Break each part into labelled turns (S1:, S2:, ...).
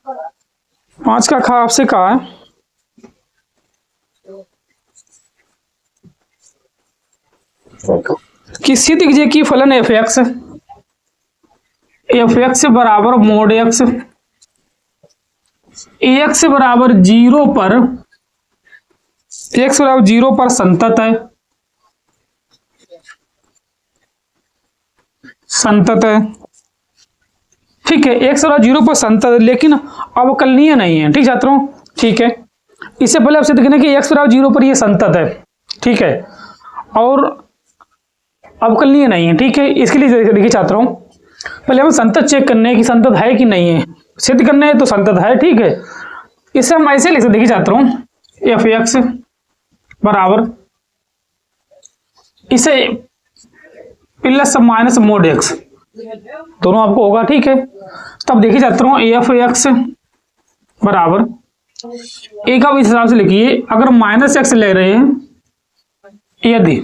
S1: 5 का खा आपसे कहा है कि सिद्ध कीजिए कि फलन एफ एक्स बराबर मोड एक्स एक्स बराबर 0 पर एक्स बराबर 0 पर संतत है, संतत है। ठीक है, एक्स बराबर 0 पर संतत है लेकिन अवकलनीय नहीं है। ठीक छात्रों, ठीक है। इससे पहले आप सिद्ध करें कि एक्स बराबर 0 पर ये संतत है, ठीक है, और अवकलनीय नहीं है। ठीक है, इसके लिए देखिए छात्रों, पहले हम संतत चेक करने की संतत है कि नहीं है, सिद्ध करने है तो संतत है। ठीक है, इसे हम ऐसे लिख सकते, देखिए छात्रों, एफ एक्स बराबर इसे प्लस माइनस मोड एक्स दोनों आपको होगा। ठीक है, तब देखिए छात्रों, एफ एक्स बराबर एक आप इस हिसाब से लिखिए, अगर माइनस एक्स ले रहे हैं, यदि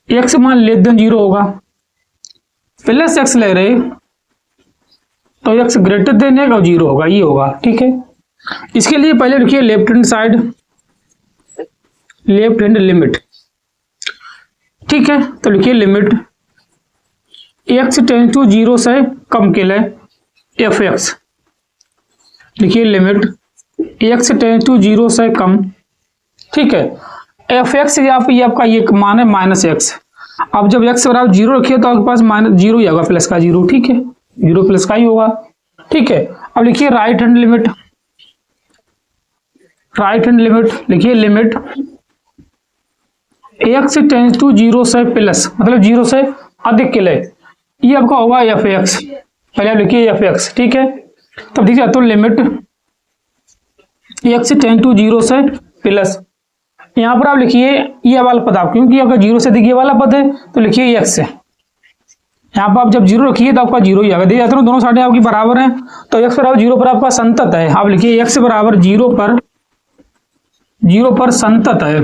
S1: एक्स मान लेस देन 0 होगा, प्लस एक्स ले रहे तो एक्स ग्रेटर देन है और 0 होगा, ये होगा। ठीक है, इसके लिए पहले लिखिए left hand side, left hand limit. ठीक है, तो लिखिए लिमिट एक्स टेंस टू 0 से कम के लिए एफ एक्स, लिखिए लिमिट एक्स टेंस टू 0 से कम। ठीक है, एफ एक्स ये आपका ये मान है माइनस एक्स। अब जब एक्स बराबर 0 रखिए तो आपके पास माइनस 0 ही होगा, प्लस का 0। ठीक है, 0 प्लस का ही होगा। ठीक है, अब लिखिए right hand limit, right hand limit लिखिए लिमिट एक्स टेंस टू 0 से प्लस, मतलब 0 से अधिक के लिए ये आपका होगा एफ एक्स। पहले आप लिखिए एफ एक्स। ठीक है, तब देखिए तो लिमिट एक्स टेंस टू 0 से प्लस, यहाँ पर आप लिखिए ये वाला पद, आप क्योंकि आपका 0 से अधिक ये वाला पद है तो लिखिए एक्स है। यहाँ पर आप जब 0 रखिए तो आपका 0 ही आएगा। देखिए दोनों साइडें आपकी बराबर हैं, तो एक्स बराबर 0 पर आपका संतत है। आप लिखिए एक्स बराबर 0 पर संतत है,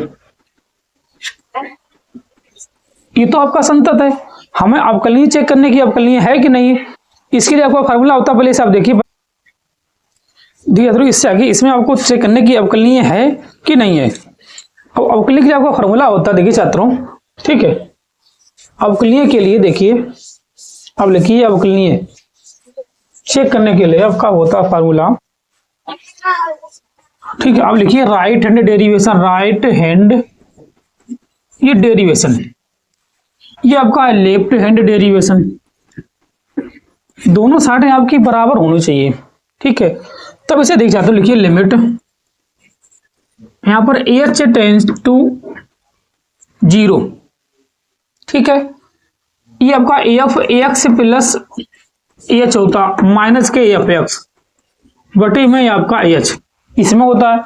S1: ये तो आपका संतत है। हमें अवकलनीय चेक करने की, अवकलनीय है कि नहीं, इसके लिए आपका फार्मूला होता है, पहले से आप देखिए इससे आगे इसमें आपको चेक करने की अवकलनीय है कि नहीं है। अब अवकलनीय के लिए आपका फार्मूला होता है, देखिए छात्रों, ठीक है, अवकलनीय के लिए देखिए, अब लिखिए अवकलनीय चेक करने के लिए आपका होता है फार्मूला। ठीक है, अब लिखिए right hand derivation, right hand ये डेरिवेशन, ये आपका लेफ्ट हैंड डेरिवेशन, दोनों साइडें आपकी बराबर होनी चाहिए। ठीक है, तब इसे देख जाते हो, लिखिए लिमिट यहां पर एच टेंस टू 0। ठीक है, ये आपका एफ एक्स प्लस एच होता माइनस के एफ एक्स बटे में आपका एच, इसमें होता है,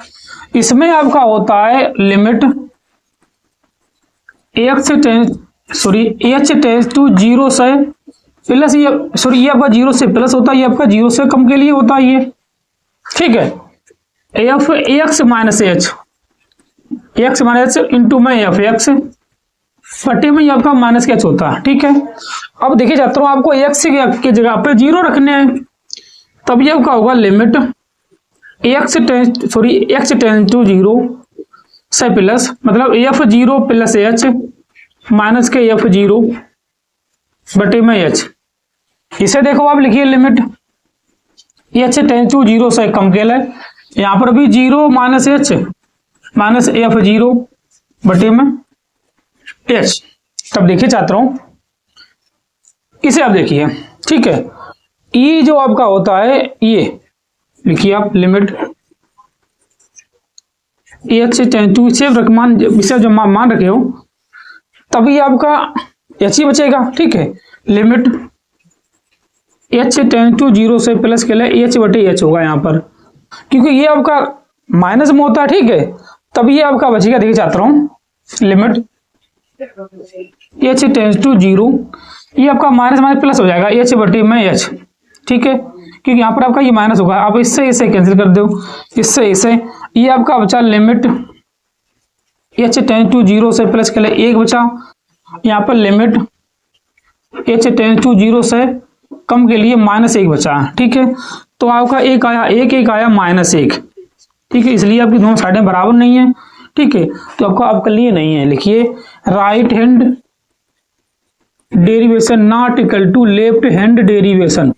S1: इसमें आपका होता है limit X tends H tends to 0 से प्लस, ये आपका 0 से प्लस होता है, ये आपका 0 से कम के लिए होता है ये। ठीक है, F x minus H, x minus into में एफ एक्स बटे में ये आपका माइनस का एच होता है। ठीक है, अब देखिए छात्रों, आपको एक्स की जगह पे 0 रखने हैं, तब ये आपका होगा लिमिट एक्स टेंस टू 0 से प्लस, मतलब एफ 0 प्लस एच माइनस के एफ 0 बटे में एच। इसे देखो आप लिखिए लिमिट एच टेंस टू 0 से कम के लिए, यहां पर भी 0 माइनस एच माइनस एफ 0 बटे में एच। तब देखिए छात्रों, इसे आप देखिए, ठीक है, ये जो आपका होता है ये लिखिए आप लिमिट एच टेंस टू, इसे जब मान रखे हो तभी आपका एच ही बचेगा। ठीक है, लिमिट एच टेंस टू 0 से प्लस के लिए एच बटे एच होगा यहाँ पर, क्योंकि ये आपका माइनस में होता है। ठीक है, तब ये आपका बचेगा, देखिए छात्रों, लिमिट एच टेंस टू 0, ये आपका माइनस माइनस प्लस हो जाएगा एच बटे में एच। ठीक है, क्योंकि यहाँ पर आपका ये माइनस होगा, आप इससे इसे कैंसिल कर दो, इससे इसे, ये आपका बचा लिमिट एच टेंस टू 0 से प्लस के लिए 1 बचा, यहाँ पर लिमिट एच टेंस टू 0 से कम के लिए -1 बचा। ठीक है, तो आपका एक आया एक आया -1, ठीक है, इसलिए आपकी दोनों साइडें बराबर नहीं है, ठीक है। तो आपका अवकलनीय नहीं है, लिखिए right hand derivation not equal to left hand derivation,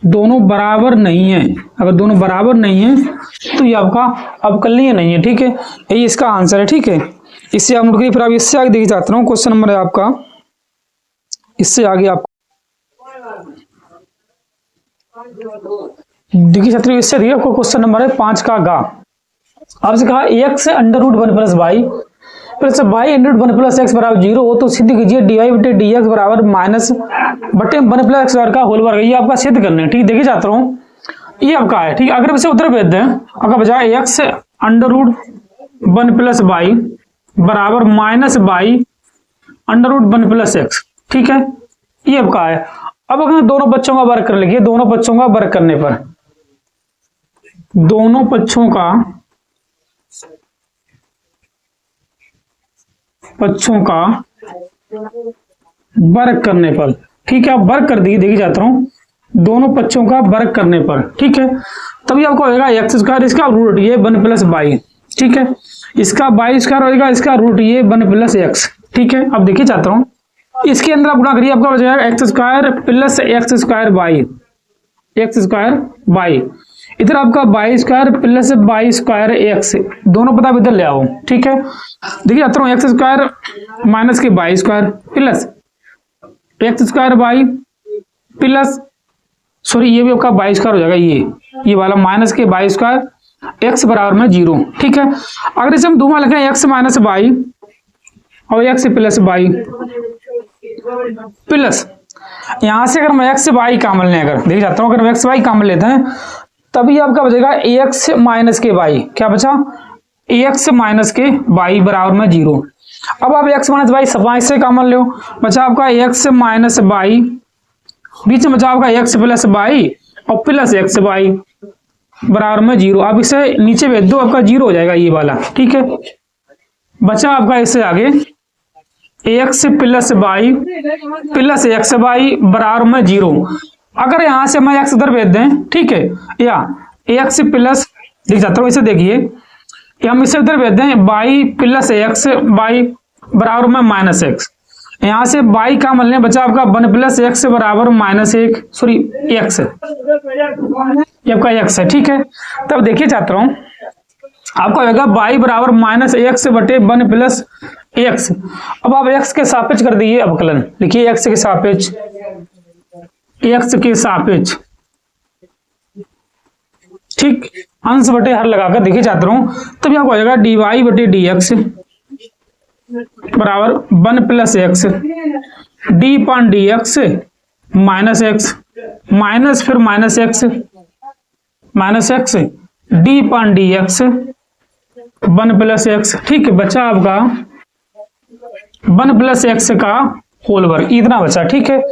S1: दोनों बराबर नहीं है। अगर दोनों बराबर नहीं है तो ये आपका अवकलनीय नहीं है, ठीक है, यही इसका आंसर है, ठीक है। इससे आप नोट करिए। फिर आप इससे आगे देखिए चाहता हूँ, क्वेश्चन नंबर है आपका, इससे आगे आप देखिए छात्रों, इससे देखिए आपको क्वेश्चन नंबर है 5 का गा। आपसे कहा x √1 plus Y plus Y √1 + x बराबर 0 हो तो सिद्ध कीजिए dy/dx बराबर -1 + x का होल वर्ग। ये आपका सिद्ध करना है, ठीक। देखिए चाहता हूँ ये आपका है, ठीक। अगर इसे उधर भेज दें, अगर बजाय x √1 प्लस वाई बराबर -y √1 + x, ठीक है, ये आपका है। अब अगर दोनों बच्चों का वर्ग कर लिखिए, दोनों बच्चों का वर्ग करने पर, दोनों बच्चों का वर्ग करने पर, ठीक है, आप वर्ग कर दिए। देखिए जाता हूं दोनों पक्षों का वर्ग करने पर, ठीक है, तभी आपको होगा x², इसका रूट ये 1 + y, ठीक है, इसका y² होगा, इसका रूट ये 1 + x, ठीक है। अब देखिए चाहता हूं इसके अंदर आप गुणा करिए, आपका हो जाएगा x² + x²y, इधर आपका y² + y²x, दोनों पता इधर ले आओ, ठीक है। देखिए आता हूँ x² माइनस के y² plus x²y plus, sorry ये भी आपका y² हो जाएगा, ये वाला माइनस के y² x बराबर में 0, ठीक है। अगर इसे हम दोनों लिखें x - y और x + y प्लस, यहां से अगर हम x - y कॉमन लें, अगर देख जाता हूं अगर हम x y कॉमन लेते हैं तभी आपका बचेगा ax - के y, क्या बचा ax - के y बराबर में 0। अब आप x - y से कॉमन लो, बचा आपका x - y, बीच में बचा आपका x + y और प्लस xy बराबर में 0। अब इसे नीचे भेज दो, आपका 0 हो जाएगा ये वाला, ठीक है। बचा आपका इससे आगे ax + y प्लस xy बराबर में 0। अगर यहां से हम x उधर भेज दें, ठीक है, या ax प्लस, देख जाता हूं इसे देखिए, हम इसे उधर भेज दें y + xy बराबर में -x, यहां से y का मान लें, बचा आपका 1 + x बराबर -1, सॉरी x, ये आपका x है, ठीक है। तब देखिए चाहता हूं आपका होगा y बराबर -x बटे 1 + x। अब आप x के सापेक्ष कर दीजिए अवकलन, लिखिए x के सापेक्ष, ठीक, अंश बटे हर लगाकर देखिए चाहता हूं, तब आपको हो जाएगा dy/dx बराबर 1 + x d/dx -x माइनस फिर -x d/dx 1 + x, ठीक है। बचा आपका 1 + x का होल वर्ग, इतना बचा, ठीक है।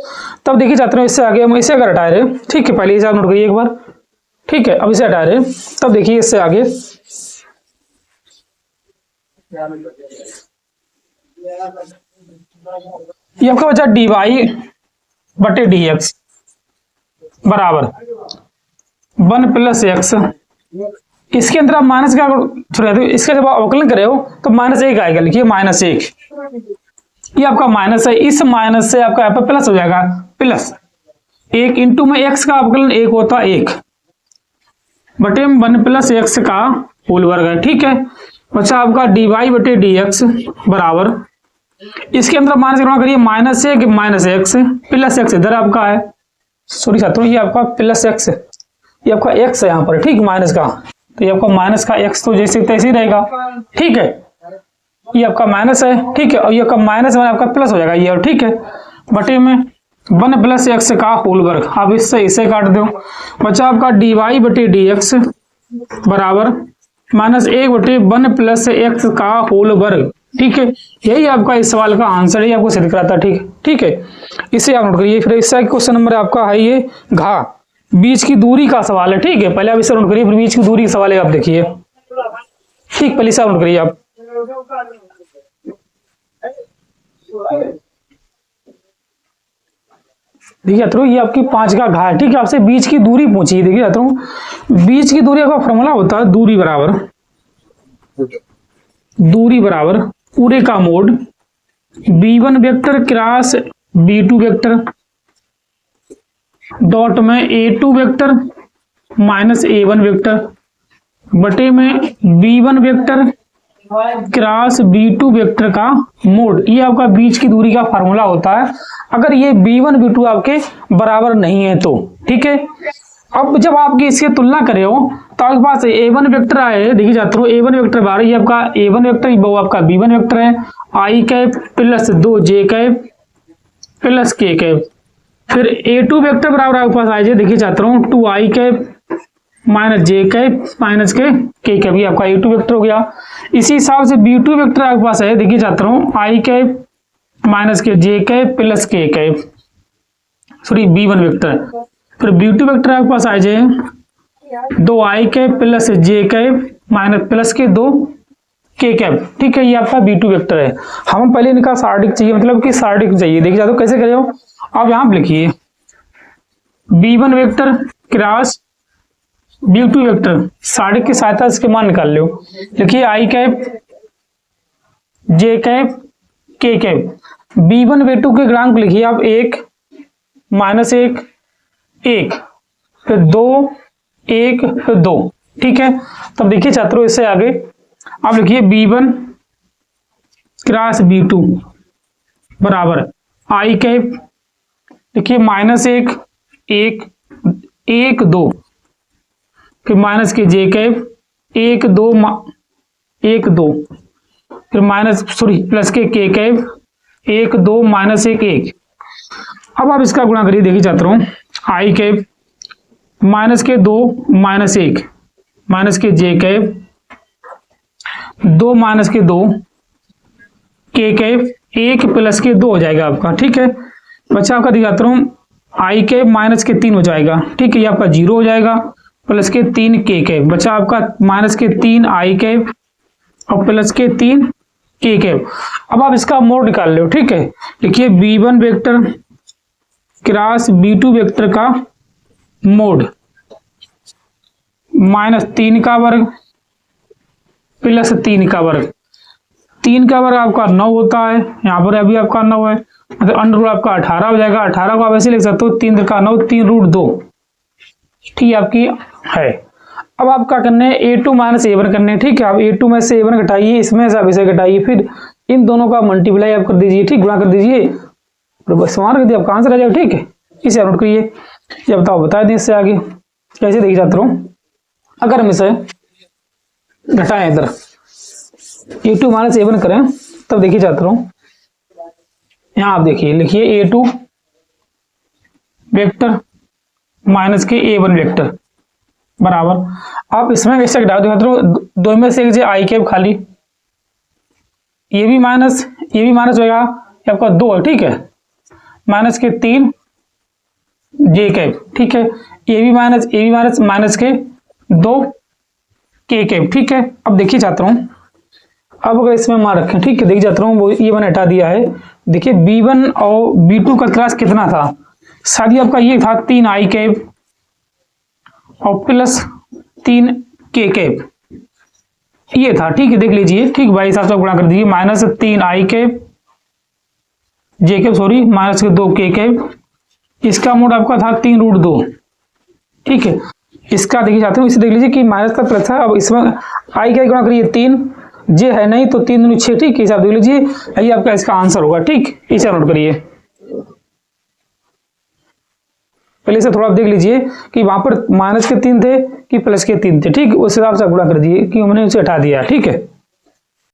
S1: तब देखिए चाहते हैं इससे आगे हम इसे अगर हटा रहे, ठीक है, पहले इसे आप नोट करिए एक बार, ठीक है। अब इसे हटा रहे, तब देखिए इससे आगे ये आपका बचा dy/dx बराबर 1 + x, इसके अंदर आप माइनस का छोड़, इसका जब आप अवकलन करे हो तो -1 आएगा, लिखिए -1, ये आपका माइनस है, इस माइनस से आपका यहाँ पर प्लस हो जाएगा, +1 इंटू में x का अवकलन 1 होता 1 बटे 1 + x का होल वर्ग है, ठीक है। बच्चा आपका dy/dx बराबर, इसके अंदर माइनस गुणा करिए, -1 प्लस x इधर आपका है, सॉरी छात्रों ये आपका +x, ये आपका x है यहाँ पर, ठीक, माइनस का, तो ये आपका माइनस का x तो जैसे तैसे ही रहेगा, ठीक है, ये आपका माइनस है, ठीक है, और ये आपका माइनस में आपका प्लस हो जाएगा ये, और ठीक है, बटे में 1 + x का होल वर्ग। अब इससे इसे काट दो, बचा आपका dy/dx बराबर -1 बटे 1 + x का होल वर्ग, ठीक है। यही आपका इस सवाल का आंसर है, आपको सिद्ध कराता, ठीक है। इसे आप नोट करिए। फिर इसका क्वेश्चन नंबर आपका है ये घा, बीच की दूरी का सवाल है, ठीक है। पहले आप इसे नोट करिए, फिर बीच की दूरी का सवाल है, आप देखिए, ठीक, पहले इसे आप नोट करिए आप। देखिए छात्रों ये आपकी 5 का घात, ठीक है, आपसे बीच की दूरी पूछी। देखिए छात्रों बीच की दूरी का फॉर्मूला होता है दूरी बराबर पूरे का mode b1 vector cross b2 vector dot में a2 vector minus a1 vector बटे में b1 vector cross b2 vector का मोड। ये आपका बीच की दूरी का फार्मूला होता है अगर ये b1 b2 आपके बराबर नहीं है तो, ठीक है। अब जब आपकी इसकी तुलना करे हो तो आपके पास a1 वेक्टर आए, देखिए छात्रों a1 वेक्टर बाहर, ये आपका a1 वेक्टर, वो आपका b1 वेक्टर है, i cap plus 2j cap plus k cap. फिर a2 वेक्टर बराबर आपके पास आए, देखिए छात्रों 2i कैप माइनस जे कैप माइनस के कैप, ये आपका a2 वेक्टर हो गया। इसी हिसाब से b2 वेक्टर आपके पास है, देखिए छात्रों i कैप माइनस के जे कैप प्लस के कैप, सॉरी b1 वेक्टर। फिर b2 वेक्टर आपके पास आ जाए 2i कैप प्लस जे कैप माइनस प्लस के 2 के कैप, ठीक है, ये आपका b2 वेक्टर है। हम पहले इनका सार्डिक चाहिए, मतलब कि सार्डिक चाहिए। देखिए छात्रों कैसे करें हो, आप यहाँ पे लिखिए b1 vector cross b2 vector, सार्डिक की सहायता इसके मान निकाल लो। लिखिए i कैप जे कैप के कैप, b1 b2 के गुणांक लिखिए आप 1 माइनस 1 1 फिर 2 1 फिर 2, ठीक है। तब देखिए छात्रों इससे आगे आप लिखिए b1 क्रॉस b2 बराबर i कैप, देखिए माइनस 1 1 1 2 फिर माइनस के जे कैप 1 2 1 2 फिर माइनस सॉरी प्लस के कैप 1 2 माइनस 1 1। अब आप इसका गुणा करिए, देखिए छात्रों आई कैप माइनस के 2 माइनस 1 माइनस के जे कैप 2 माइनस के 2 के कैप 1 प्लस के 2 हो जाएगा आपका, ठीक है। बच्चा आपका देखिए छात्रों आई कैप माइनस के 3 हो जाएगा, ठीक है, ये आपका 0 हो जाएगा प्लस के 3 के कैप, बचा आपका माइनस के 3 आई कैप और प्लस के 3 के कैप। अब आप इसका मोड निकाल लो, ठीक है। देखिए b1 vector cross b2 vector का मोड माइनस 3 का वर्ग प्लस 3 का वर्ग, 3 का वर्ग आपका 9 होता है, यहाँ पर अभी आपका 9 है, मतलब अंडर रूट आपका 18 हो जाएगा। 18 को आप ऐसे लिख सकते हो 3 का 9 3 रूट 2, ठीक आपकी है। अब आप क्या करने हैं a2 माइनस a1 करने हैं, ठीक है। आप a2 में से a1 घटाइए, इसमें से आप इसे घटाइए, फिर इन दोनों का मल्टीप्लाई आप कर दीजिए, ठीक, गुणा कर दीजिए, समान कर दिया, आपका आंसर आ जाएगा, ठीक है। इसे आप नोट करिए। ये बताओ बता दें इससे आगे कैसे, देखिए छात्रों अगर हम इसे घटाएं इधर a2 माइनस a1 करें तब देखिए छात्रों यहाँ आप देखिए लिखिए a2 वेक्टर माइनस के a1 वेक्टर बराबर, आप इसमें कैसे घटा दो छात्रों, दो में से एक आई कैप खाली, ये भी माइनस होगा, ये आपका 2 है, ठीक है, माइनस के 3 जे कैप, ठीक है, ये भी माइनस माइनस के 2 के कैप, ठीक है। अब देखिए छात्रों अब अगर इसमें मान रखें, ठीक है, देखिए छात्रों वो ये मैंने हटा दिया है। देखिए b1 और b2 का क्रॉस कितना था, शायद आपका ये था 3 आई कैप और प्लस 3 के कैप, ये था, ठीक है, देख लीजिए, ठीक भाई हिसाब से गुणा कर दीजिए, माइनस 3 आई कैप जे कैप सॉरी माइनस के 2 के कैप, इसका मोड आपका था 3 रूट 2, ठीक है। इसका देखिए चाहते हो, इसे देख लीजिए कि माइनस का प्लस था, अब इसमें आई का गुणा करिए 3, जे है नहीं तो 3 दूनी 6, ठीक है, हिसाब देख लीजिए, ये आपका इसका आंसर होगा, ठीक, इसे नोट करिए। पहले से थोड़ा देख लीजिए कि वहां पर माइनस के 3 थे कि प्लस के 3 थे, ठीक, उस हिसाब से गुणा कर दिए कि हमने उसे हटा दिया, ठीक है।